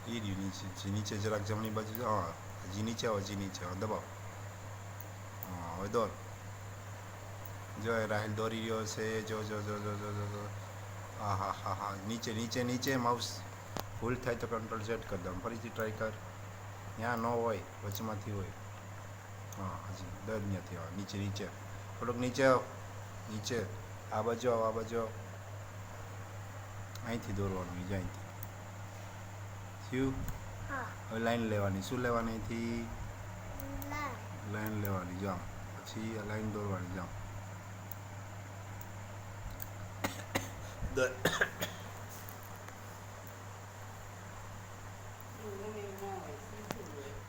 એ રહ્યું નીચે, જી નીચે જરાક જમણી બાજુ. હા, જી નીચે આવો, જી નીચે આવો, દબાવો. હા, હવે દોર. જો રાહિલ દોરી રહ્યો છે. જો જો જો જો જો જો જો. હા હા હા હા, નીચે નીચે નીચે. માઉસ ભૂલ થાય તો કંટ્રોલ Z કરી દઉં. ફરીથી ટ્રાય કર. ત્યાં ન હોય, વચમાંથી હોય. હા, હજી દર ત્યાંથી આવો. નીચે નીચે થોડુંક નીચે આવ. નીચે આ બાજુ આવો, આ બાજુ આવો. અહીંથી દોરવાનું, બીજા અહીંથી થયું. હવે લાઈન લેવાની. શું લેવાની? અહીંથી લાઈન લેવાની. જામ પછી આ લાઈન દોરવાની. જામ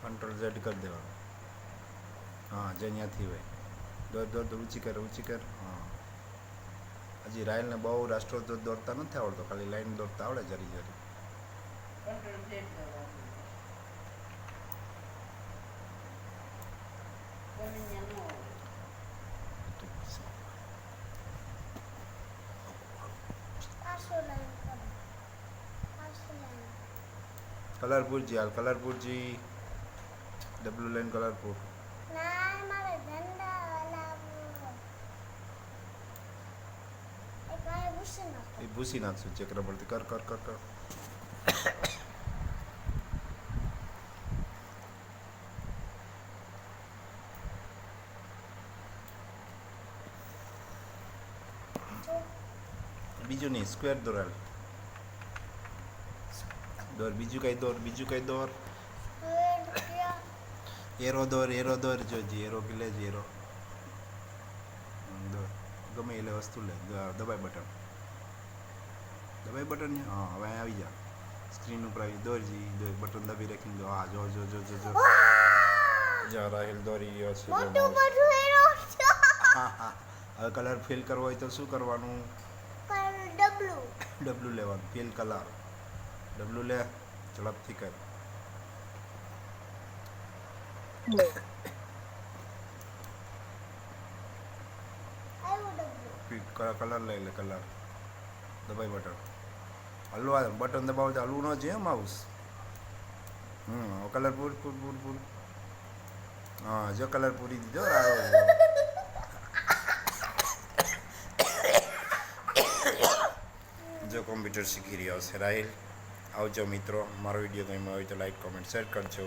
કંટ્રોલ Z કરી દેવાનું. હા, જે ત્યાંથી હોય. દોર દોર દોર, ઊંચી કર, ઊંચી કર. હા, હજી રાયલને બહુ રાષ્ટ્રધ્વજ દોરતા નથી આવડતો, ખાલી લાઈન દોરતા આવડે જરી જરી. કલરપુરજી હાલ, કલરપુરજી. ડબલું લાઈન કલરપુર. એ ભૂસી નાખશું ચક્ર પરથી. કર કર કર કર. બીજું નહીં, સ્ક્વેર દોરાલ. દોર બીજું કઈ દોર, બીજું કઈ દોર. એરો દોર, એરો દોર. જોજી એરો કે લે જ એરો. દોર ગમે એટલે વસ્તુ લે. દબાઈ બટન, દબાઈ બટન. હા, હવે આવી જા. સ્ક્રીન ઉપર આવી દોરજી. દોર બટન દબી રાખીને. જો હા, જો જો જો જો જો. જા રાહિલ દોરી રહ્યો છે. હા હા. હવે કલર ફિલ કરવો હોય તો શું કરવાનું? ડબલું લેવાનું. Fill colour. ડબલું લે, ઝડપથી કર. કલર લઈ લે. કલર દબાઈ બટન. હલવા બટન દબાવો તો હલવું ન જોઈએ માઉસ. કલર પૂર પૂર પૂર પૂર. હા, જો કલર પૂરી દીધો. જો કોમ્પ્યુટર શીખી રહ્યા છે રાહિલ. આવજો મિત્રો. મારો વિડીયો ગમ્યો હોય તો લાઈક, કોમેન્ટ, શેર કરજો.